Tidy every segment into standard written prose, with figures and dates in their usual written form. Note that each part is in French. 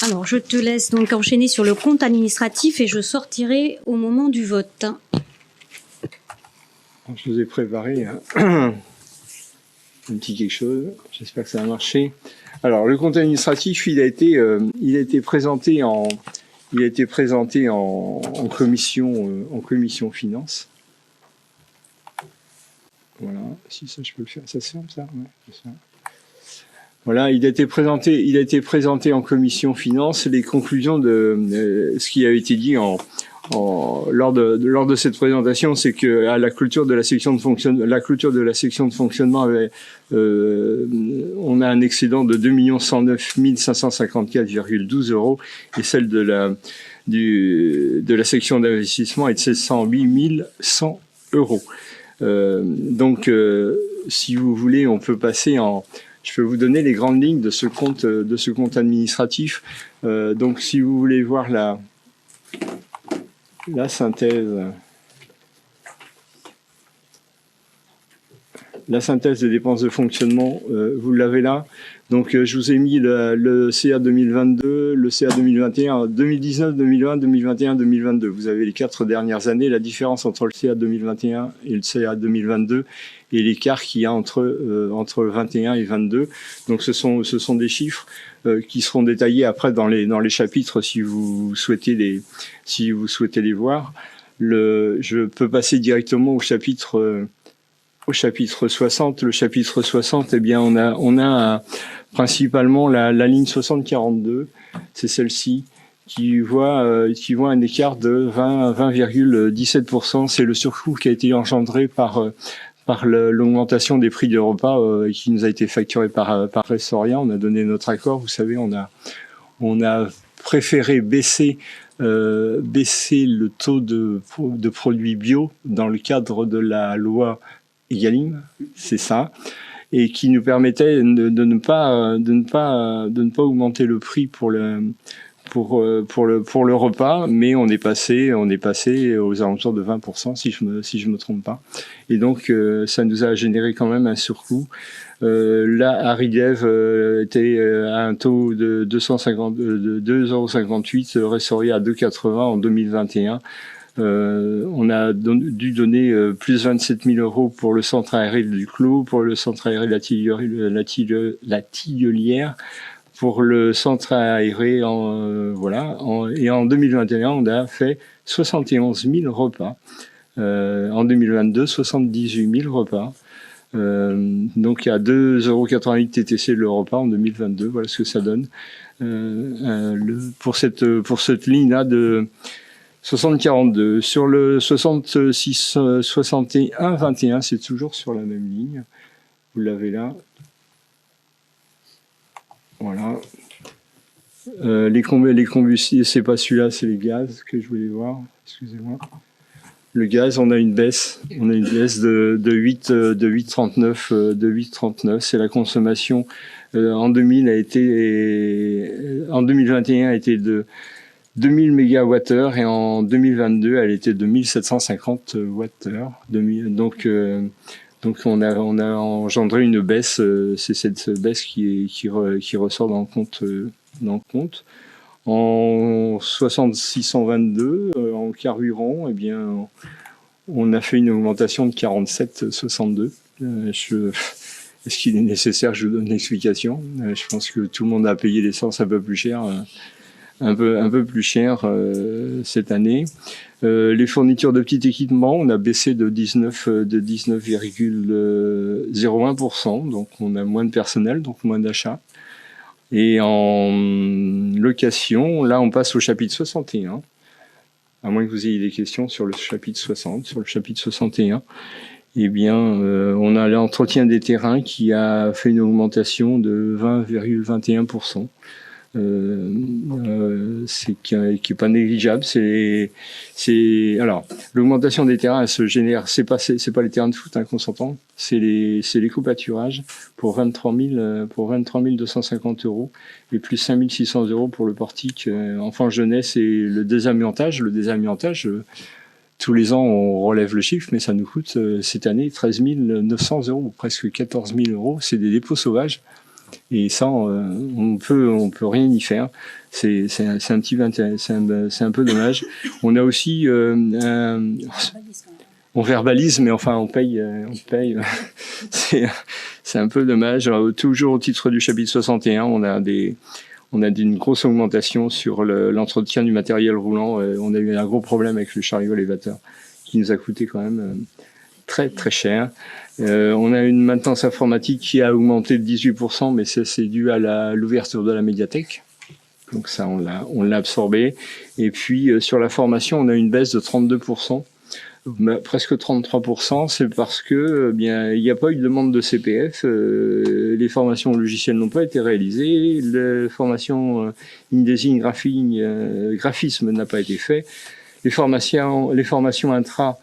Alors, je te laisse donc enchaîner sur le compte administratif et je sortirai au moment du vote. Je vous ai préparé un petit quelque chose. J'espère que ça va marcher. Alors, le compte administratif, il a été présenté en commission finance. Voilà, si ça je peux le faire, ça se ferme ça, ouais, c'est ça. Voilà, il a été présenté en commission finance les conclusions de ce qui a été dit lors de cette présentation, c'est que à la clôture de la section de fonctionnement on a un excédent de 2 109 554,12 € et celle de la section d'investissement est de 708 100 €. Donc, si vous voulez, on peut passer je peux vous donner les grandes lignes de ce compte administratif. Donc, si vous voulez voir la synthèse des dépenses de fonctionnement, vous l'avez là. Donc, je vous ai mis le CA 2022, le CA 2021, 2019, 2020, 2021, 2022. Vous avez les 4 dernières années, la différence entre le CA 2021 et le CA 2022 et l'écart qu'il y a entre 21 et 22. Donc, ce sont des chiffres qui seront détaillés après dans les chapitres si vous souhaitez les voir. Je peux passer directement au chapitre 60. Le chapitre 60, eh bien, on a principalement la ligne 6042, c'est celle-ci, qui voit un écart de 20,17%. C'est le surcoût qui a été engendré par l'augmentation des prix des repas qui nous a été facturé par Ressoria. On a donné notre accord. Vous savez, on a préféré baisser le taux de produits bio dans le cadre de la loi Egalim, c'est ça, et qui nous permettait de ne pas augmenter le prix pour le repas, mais on est passé aux alentours de 20% si je me trompe pas. Et donc ça nous a généré quand même un surcoût. Là, Aridev était à un taux de 2,58 €, Ressoria à 2,80 € en 2021. On a dû donner plus 27 000 € pour le centre aéré du Clos, pour le centre aéré de la Tillelière, pour le centre aéré et en 2021, on a fait 71 000 repas. En 2022, 78 000 repas. Donc, il y a 2,88 € TTC le repas en 2022. Voilà ce que ça donne. Pour cette ligne-là de 60-42. Sur le 66-61-21, c'est toujours sur la même ligne. Vous l'avez là. Voilà. Les combustibles, c'est pas celui-là, c'est les gaz que je voulais voir. Excusez-moi. Le gaz, on a une baisse. On a une baisse de 8,39. C'est la consommation. En 2021 a été de 2000 mégawattheures et en 2022, elle était de 1750 wattheures. Donc on a engendré une baisse. C'est cette baisse qui ressort dans le compte. En 6622, en carburant, eh bien, on a fait une augmentation de 47,62. Est-ce qu'il est nécessaire que je vous donne l'explication? Je pense que tout le monde a payé l'essence un peu plus cher. Un peu plus cher cette année. Les fournitures de petits équipements, on a baissé de 19,01%, donc on a moins de personnel, donc moins d'achats. Et en location, là on passe au chapitre 61, à moins que vous ayez des questions sur le chapitre 60, sur le chapitre 61. Eh bien, on a l'entretien des terrains qui a fait une augmentation de 20,21%. Qui est pas négligeable. Alors l'augmentation des terrains, elle se génère. C'est pas les terrains de foot qu'on s'entend. C'est les coupaturages pour 23 250 € et plus 5 600 € pour le portique enfant jeunesse et le désamiantage. Le désamiantage, tous les ans on relève le chiffre, mais ça nous coûte cette année 13 900 €, presque 14 000 €. C'est des dépôts sauvages. Et ça, on peut rien y faire. C'est un peu dommage. On a aussi, on verbalise, mais enfin on paye. C'est un peu dommage. Alors, toujours au titre du chapitre 61, on a une grosse augmentation sur l'entretien du matériel roulant. On a eu un gros problème avec le chariot élévateur qui nous a coûté quand même très très cher. On a une maintenance informatique qui a augmenté de 18%, mais ça c'est dû à l'ouverture de la médiathèque. Donc ça on l'a absorbé. Et puis sur la formation, on a une baisse de 32%. Presque 33%, c'est parce que bien il n'y a pas eu de demande de CPF, les formations logicielles n'ont pas été réalisées, la formation InDesign graphisme n'a pas été fait, les formations intra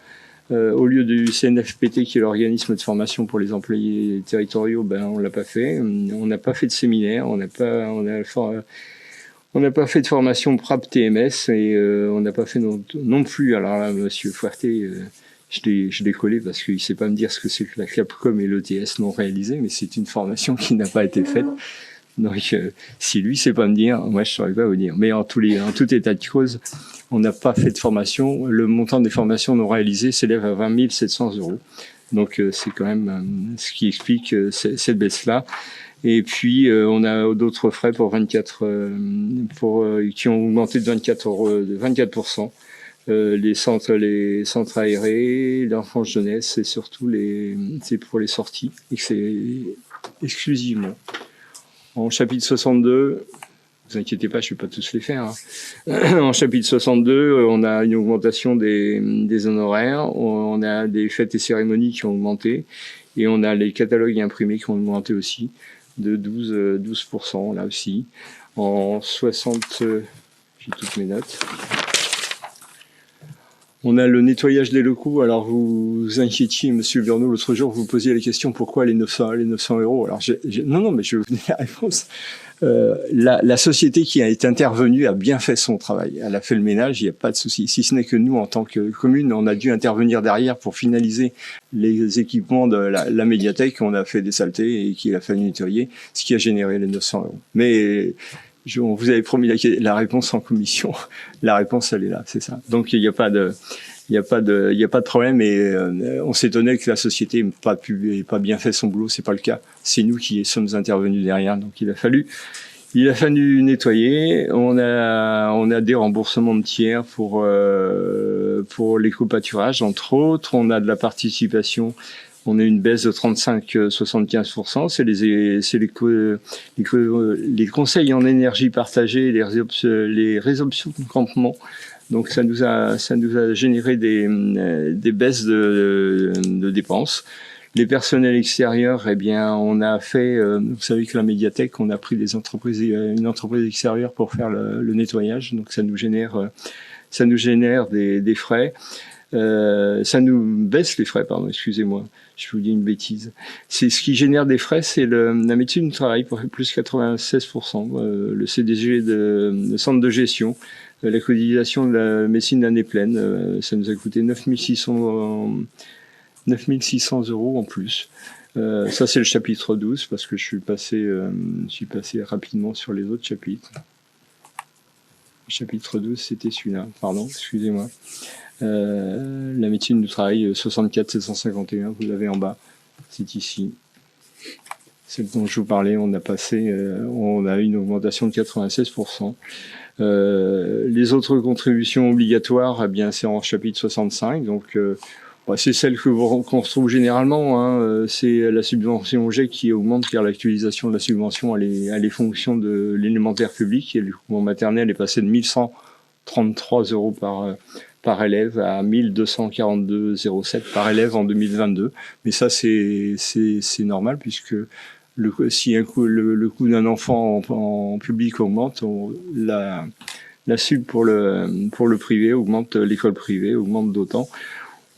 au lieu du CNFPT qui est l'organisme de formation pour les employés territoriaux, on l'a pas fait, on n'a pas fait de séminaire, on n'a pas fait de formation PRAP TMS et on n'a pas fait non plus. Alors là, Monsieur Fouerté, je l'ai collé parce qu'il ne sait pas me dire ce que c'est que la Capcom et l'ETS non réalisé, mais c'est une formation qui n'a pas été faite. Donc, si lui ne sait pas me dire, moi je ne saurais pas vous dire. Mais en tout état de cause, on n'a pas fait de formation. Le montant des formations non réalisées s'élève à 20 700 €. Donc, c'est quand même ce qui explique cette baisse-là. Et puis on a d'autres frais pour 24 qui ont augmenté de 24%. Les centres aérés, l'enfance jeunesse et surtout c'est pour les sorties et que c'est exclusivement. En chapitre 62, vous inquiétez pas, je vais pas tous les faire. En chapitre 62, on a une augmentation des honoraires, on a des fêtes et cérémonies qui ont augmenté et on a les catalogues imprimés qui ont augmenté aussi de 12% là aussi. En 60, j'ai toutes mes notes. On a le nettoyage des locaux. Alors vous vous inquiétiez, Monsieur Bernot, l'autre jour, vous posiez la question pourquoi les 900 €. Alors non, mais je vais vous donner la réponse. La société qui a été intervenue a bien fait son travail. Elle a fait le ménage, il n'y a pas de souci. Si ce n'est que nous, en tant que commune, on a dû intervenir derrière pour finaliser les équipements de la médiathèque. On a fait des saletés et qu'il a fallu nettoyer, ce qui a généré les 900 €. Mais on vous avait promis la réponse en commission. La réponse, elle est là, c'est ça. Donc il n'y a pas de problème et on s'étonnait que la société n'ait pas bien fait son boulot. C'est pas le cas. C'est nous qui sommes intervenus derrière. Donc il a fallu nettoyer. On a des remboursements de tiers pour l'éco-pâturage, entre autres. On a de la participation. On a une baisse de 35-75%. C'est les conseils en énergie partagée, les résorptions de campement. Donc ça nous a généré des baisses de dépenses. Les personnels extérieurs, eh bien, on a fait, vous savez que la médiathèque, on a pris une entreprise extérieure pour faire le nettoyage. Donc ça nous génère des frais. Ça nous baisse les frais, pardon, excusez-moi, je vous dis une bêtise. C'est ce qui génère des frais, c'est la médecine du travail pour plus 96%, le CDG le centre de gestion, la cotisation de la médecine d'année pleine, ça nous a coûté 9600 € en plus. Ça c'est le chapitre 12 parce que je suis passé rapidement sur les autres chapitres. Le chapitre 12 c'était celui-là, pardon, excusez-moi. La médecine du travail 64 751, vous l'avez en bas, c'est ici. C'est dont je vous parlais, on a eu une augmentation de 96%. Les autres contributions obligatoires, eh bien c'est en chapitre 65, donc c'est celle qu'on retrouve généralement, c'est la subvention GEC qui augmente car l'actualisation de la subvention elle est fonction de l'élémentaire public et le coût maternel est passé de 1133 € par élève à 1242,07 € par élève en 2022. Mais ça, c'est normal puisque si le coût d'un enfant en public augmente, la sub pour le privé augmente, l'école privée augmente d'autant.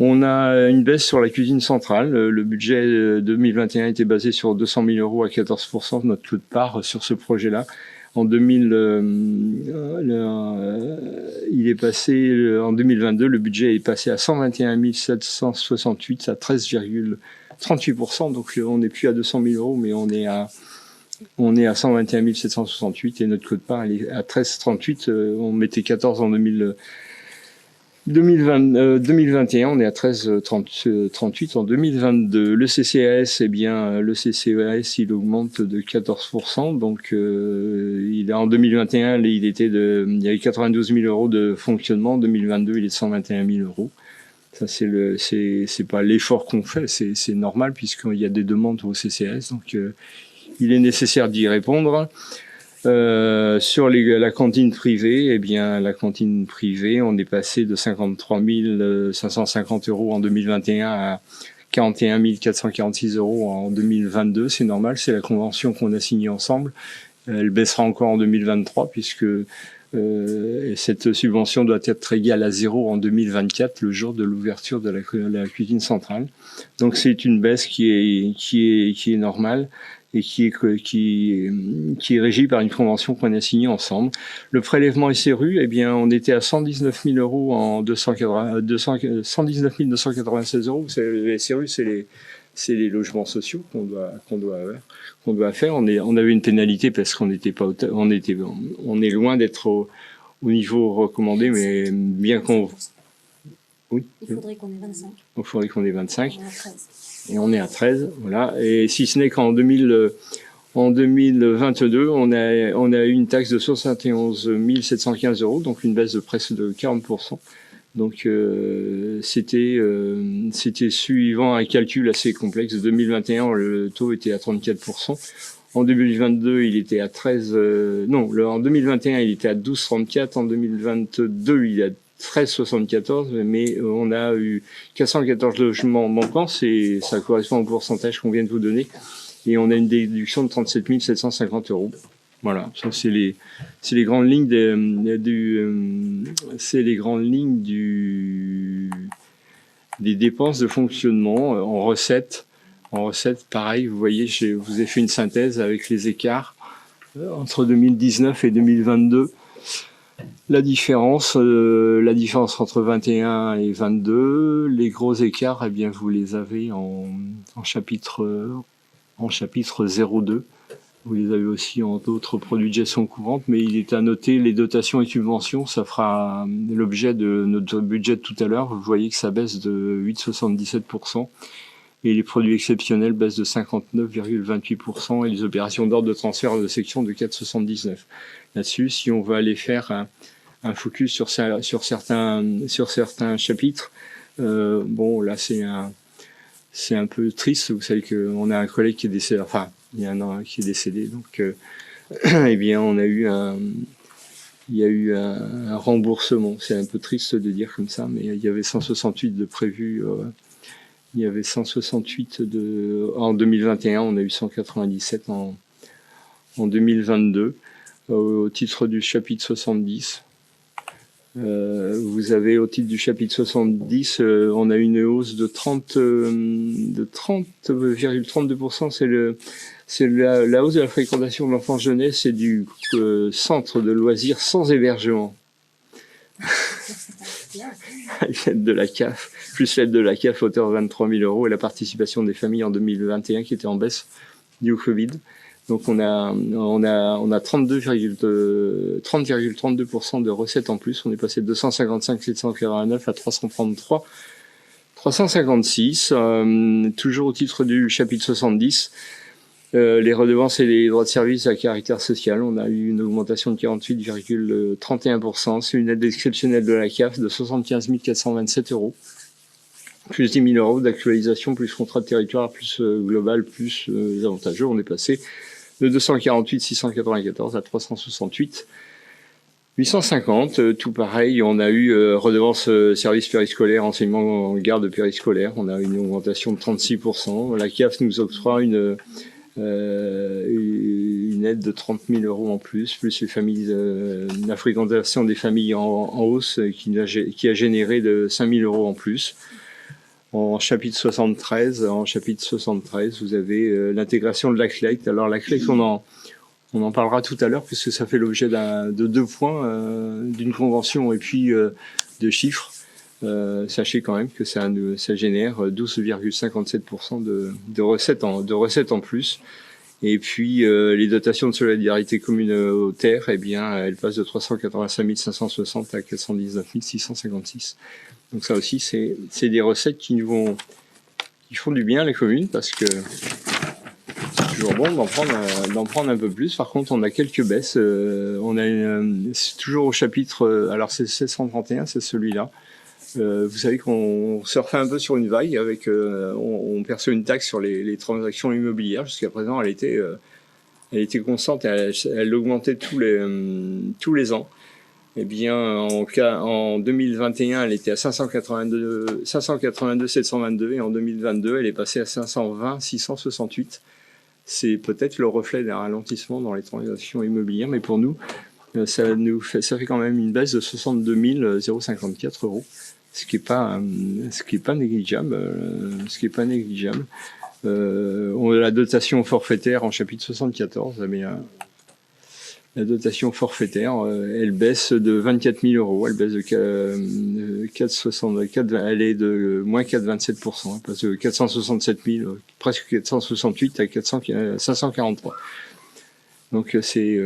On a une baisse sur la cuisine centrale. Le budget 2021 était basé sur 200 000 € à 14% de notre taux de part sur ce projet-là. En 2022, le budget est passé à 121 768 à 13,38%. Donc on n'est plus à 200 000 €, mais on est à on est à 121 768 et notre quote-part elle est à 13,38. On mettait 14 en 2021, on est à 13,38 en 2022. Le CCAS, le CCAS, il augmente de 14%. Donc, il est en 2021, il y avait 92 000 euros de fonctionnement. En 2022, il est de 121 000 euros. Ça, c'est pas l'effort qu'on fait, c'est normal puisqu'il y a des demandes au CCAS. Donc, il est nécessaire d'y répondre. Sur la cantine privée, la cantine privée, on est passé de 53 550 euros en 2021 à 41 446 euros en 2022. C'est normal, c'est la convention qu'on a signée ensemble. Elle baissera encore en 2023 puisque cette subvention doit être égale à 0 en 2024, le jour de l'ouverture de la cuisine centrale. Donc c'est une baisse qui est normale et qui est régie par une convention qu'on a signée ensemble. Le prélèvement SRU, on était à 119 000 euros en 119 296 euros. Le SRU, c'est les logements sociaux qu'on doit faire. On avait une pénalité parce qu'on n'était pas, on est loin d'être au niveau recommandé, mais bien qu'on, oui. Il faudrait qu'on ait 25. Il faudrait qu'on ait 25. On est à 13. Et on est à 13, voilà. Et si ce n'est qu'en 2022, on a eu une taxe de 71 715 euros, donc une baisse de presque de 40%. Donc c'était suivant un calcul assez complexe. En 2021, le taux était à 34%. En 2022, il était à 13. En 2021, il était à 12,34. En 2022, il est à 13,74, mais on a eu 414 logements manquants, ça correspond au pourcentage qu'on vient de vous donner, et on a une déduction de 37 750 euros. Voilà, ça c'est les grandes lignes des dépenses de fonctionnement en recettes. En recettes, pareil, vous voyez, je vous ai fait une synthèse avec les écarts entre 2019 et 2022. La différence entre 21 et 22, les gros écarts, vous les avez en chapitre 02. Vous les avez aussi en d'autres produits de gestion courante, mais il est à noter les dotations et subventions, ça fera l'objet de notre budget de tout à l'heure. Vous voyez que ça baisse de 8,77%. Et les produits exceptionnels baissent de 59,28% et les opérations d'ordre de transfert de section de 4,79%. Là-dessus, si on veut aller faire un focus sur certains chapitres, là c'est un peu triste. Vous savez qu'on a un collègue qui est décédé, il y a un qui est décédé, donc il y a eu un remboursement. C'est un peu triste de dire comme ça, mais il y avait 168 de prévus. Il y avait 168 en 2021, on a eu 197 en 2022. Au titre du chapitre 70, vous avez au titre du chapitre 70, on a une hausse de 30,32%. C'est la hausse de la fréquentation de l'enfance jeunesse et du centre de loisirs sans hébergement. L'aide de la CAF, plus l'aide de la CAF, hauteur de 23 000 euros, et la participation des familles en 2021 qui était en baisse due au Covid. Donc on a 30,32% de recettes en plus. On est passé de 255 789 à 356. Toujours au titre du chapitre 70. Les redevances et les droits de service à caractère social, on a eu une augmentation de 48,31%. C'est une aide exceptionnelle de la CAF de 75 427 euros. Plus 10 000 euros d'actualisation, plus contrat de territoire, plus global, plus avantageux. On est passé de 248 694 à 368 850. Tout pareil, on a eu redevance service périscolaire, enseignement en garde périscolaire. On a une augmentation de 36%. La CAF nous octroie une aide de 30 000 euros en plus les familles, la fréquentation des familles en hausse qui a généré de 5 000 euros en plus. En chapitre 73, vous avez l'intégration de la CLEC. Alors la CLEC, on en parlera tout à l'heure puisque ça fait l'objet de 2 points, d'une convention et puis de chiffres. Sachez quand même que ça génère 12,57% de recettes en plus. Et puis les dotations de solidarité communautaire, eh bien, elles passent de 385 560 à 419 656. Donc ça aussi, c'est des recettes qui font du bien à les communes, parce que c'est toujours bon d'en prendre un peu plus. Par contre, on a quelques baisses. C'est toujours au chapitre, alors c'est 731, c'est celui-là. Vous savez qu'on surfait un peu sur une vague avec, on perçoit une taxe sur les transactions immobilières. Jusqu'à présent, elle était constante, elle augmentait tous les ans. Eh bien, en 2021, elle était à 582 722, et en 2022, elle est passée à 520 668. C'est peut-être le reflet d'un ralentissement dans les transactions immobilières, mais pour nous, ça fait quand même une baisse de 62 054 euros. Ce qui est pas négligeable. On a la dotation forfaitaire en chapitre 74. La dotation forfaitaire, elle baisse de 24 000 euros. Elle baisse de 4,64. Elle est de moins 4,27%. Elle passe de 467 000, presque 468 à 543. Donc c'est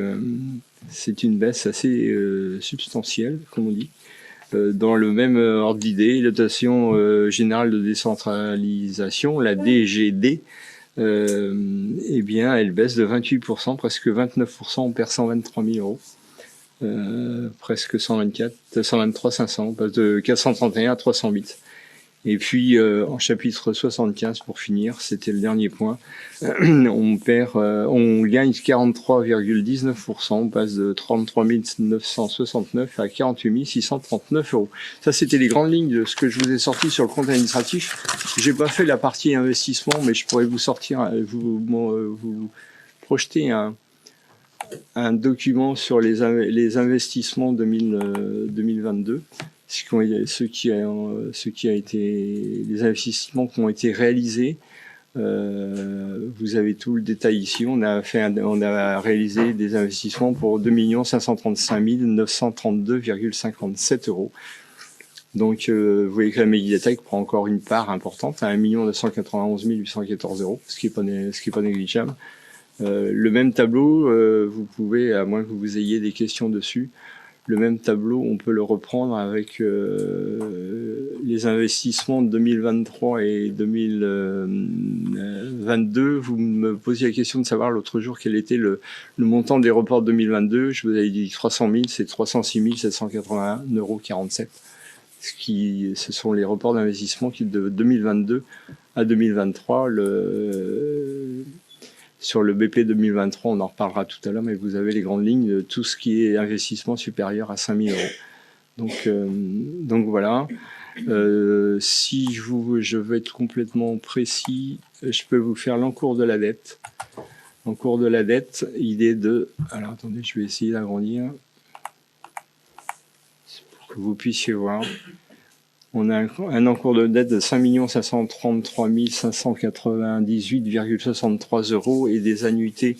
une baisse assez substantielle, comme on dit. Dans le même ordre d'idée, la dotation générale de décentralisation, la DGD, eh bien, elle baisse de 28%, presque 29%, on perd 123 000 euros, presque 123 500, on passe de 431 à 308. Et puis, en chapitre 75, pour finir, c'était le dernier point, on gagne 43,19%, on passe de 33 969 à 48 639 euros. Ça, c'était les grandes lignes de ce que je vous ai sorti sur le compte administratif. J'ai pas fait la partie investissement, mais je pourrais vous sortir, vous projeter un document sur les investissements 2022. Les investissements qui ont été réalisés. Vous avez tout le détail ici. On a réalisé des investissements pour 2 535 932,57 euros. Donc, vous voyez que la médiathèque prend encore une part importante à 1 991 814 euros, ce qui est pas négligeable. Le même tableau, vous pouvez, à moins que vous ayez des questions dessus, le même tableau, on peut le reprendre avec les investissements de 2023 et 2022. Vous me posiez la question de savoir l'autre jour quel était le montant des reports de 2022. Je vous avais dit 300 000, c'est 306 781,47 euros. Ce sont les reports d'investissement qui de 2022 à 2023. Sur le BP 2023, on en reparlera tout à l'heure, mais vous avez les grandes lignes de tout ce qui est investissement supérieur à 5 000 euros. Donc voilà. Si je veux être complètement précis, je peux vous faire l'encours de la dette. L'encours de la dette, il est de... Alors attendez, je vais essayer d'agrandir pour que vous puissiez voir. On a un encours de dette de 5 533 598,63 euros et des annuités.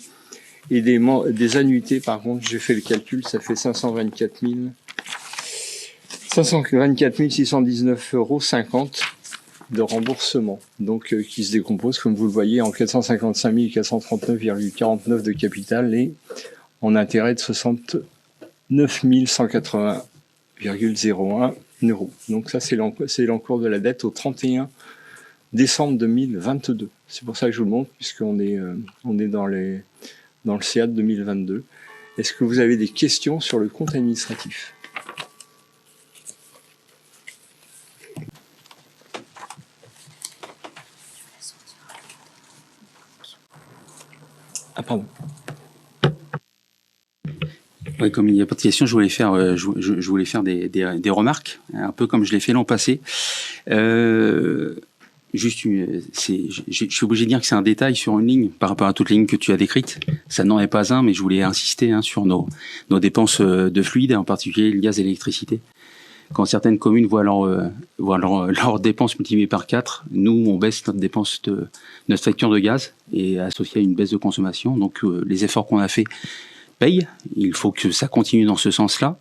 Et des annuités, par contre, j'ai fait le calcul, ça fait 524 619,50 euros de remboursement. Donc, qui se décompose, comme vous le voyez, en 455 439,49 de capital et en intérêt de 69 180,01 euros. Donc ça, c'est l'encours de la dette au 31 décembre 2022. C'est pour ça que je vous le montre, puisqu'on est dans le CA de 2022. Est-ce que vous avez des questions sur le compte administratif ? Ah, pardon. Ouais, comme il n'y a pas de questions, je voulais faire des remarques, un peu comme je l'ai fait l'an passé. Je suis obligé de dire que c'est un détail sur une ligne par rapport à toutes les lignes que tu as décrites. Ça n'en est pas un, mais je voulais insister sur nos dépenses de fluide, en particulier le gaz et l'électricité. Quand certaines communes voient leurs dépenses multipliées par 4, nous, on baisse notre facture de gaz et associé à une baisse de consommation. Donc, les efforts qu'on a fait payent. Il faut que ça continue dans ce sens-là.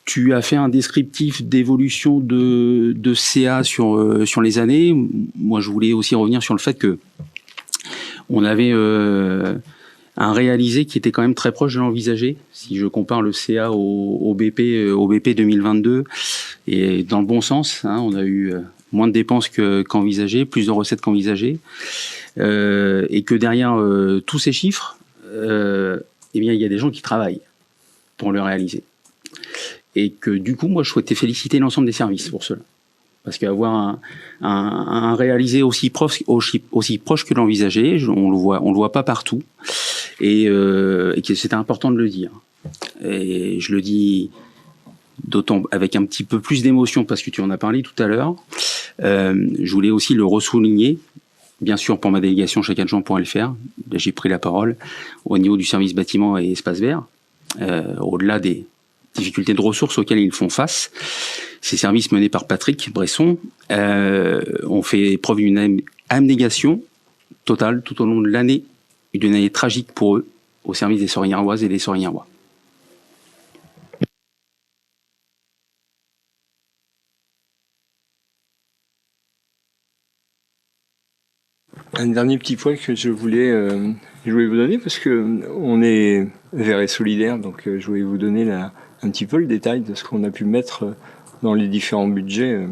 Tu as fait un descriptif d'évolution de CA sur les années. Moi, je voulais aussi revenir sur le fait que On avait un réalisé qui était quand même très proche de l'envisagé. Si je compare le CA au BP 2022, et dans le bon sens, hein, on a eu moins de dépenses qu'envisagé, plus de recettes qu'envisagé, et que derrière tous ces chiffres, eh bien, il y a des gens qui travaillent pour le réaliser. Et que du coup, moi, je souhaitais féliciter l'ensemble des services pour cela. Parce qu'avoir un réalisé aussi proche que l'envisagé, on le voit pas partout, et que c'était important de le dire. Et je le dis d'autant avec un petit peu plus d'émotion parce que tu en as parlé tout à l'heure. Je voulais aussi le ressouligner. Bien sûr, pour ma délégation, chacun de gens pourrait le faire. Là, j'ai pris la parole au niveau du service bâtiment et espace vert, au-delà des difficultés de ressources auxquelles ils font face. Ces services menés par Patrick Bresson ont fait preuve d'une abnégation totale tout au long de l'année, d'une année tragique pour eux, au service des Sorgues-Garroises et des Sorgues-Garrois. Un dernier petit point que je voulais vous donner, parce que on est Vert et solidaire, donc je voulais vous donner un petit peu le détail de ce qu'on a pu mettre dans les différents budgets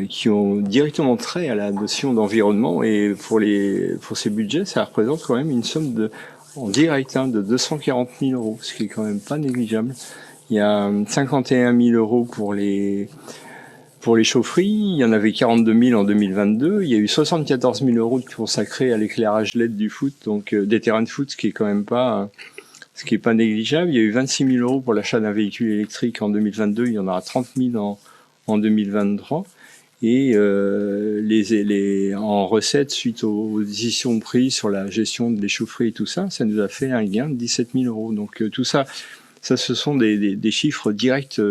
qui ont directement trait à la notion d'environnement. Et pour ces budgets, ça représente quand même une somme en direct de 240 000 euros, ce qui est quand même pas négligeable. Il y a 51 000 euros pour les chaufferies, il y en avait 42 000 en 2022. Il y a eu 74 000 euros consacrés à l'éclairage LED du foot, donc des terrains de foot, ce qui est pas négligeable. Il y a eu 26 000 euros pour l'achat d'un véhicule électrique en 2022. Il y en aura 30 000 en 2023. Et en recettes, suite aux décisions prises sur la gestion des chaufferies et tout ça, ça nous a fait un gain de 17 000 euros. Donc tout ça, ce sont des chiffres directs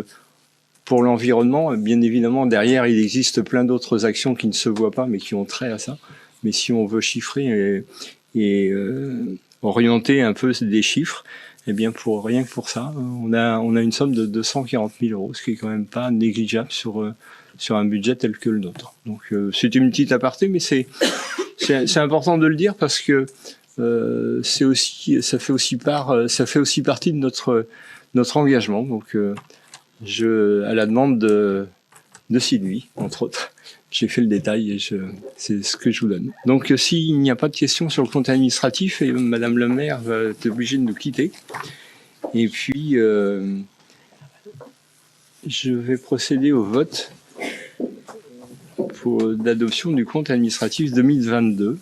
pour l'environnement. Bien évidemment, derrière, il existe plein d'autres actions qui ne se voient pas, mais qui ont trait à ça. Mais si on veut chiffrer et orienter un peu des chiffres, eh bien, rien que pour ça, on a une somme de 240 000 euros, ce qui est quand même pas négligeable sur un budget tel que le nôtre. Donc, c'est une petite aparté, mais c'est important de le dire parce que ça fait aussi partie de notre engagement. Donc, à la demande de Sylvie, entre autres, j'ai fait le détail et c'est ce que je vous donne. Donc, s'il n'y a pas de questions sur le compte administratif, et Madame le maire va être obligée de nous quitter. Et puis, je vais procéder au vote d'adoption du compte administratif 2022.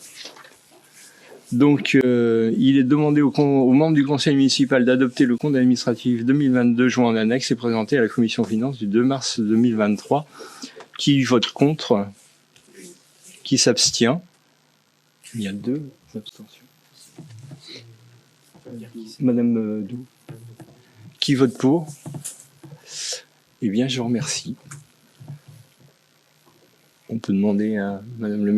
Donc, il est demandé aux membres du conseil municipal d'adopter le compte administratif 2022 joint en annexe et présenté à la commission finances du 2 mars 2023. Qui vote contre? Qui s'abstient? Il y a 2 abstentions. Madame Doux. Qui vote pour? Eh bien, je vous remercie. On peut demander à Madame le maire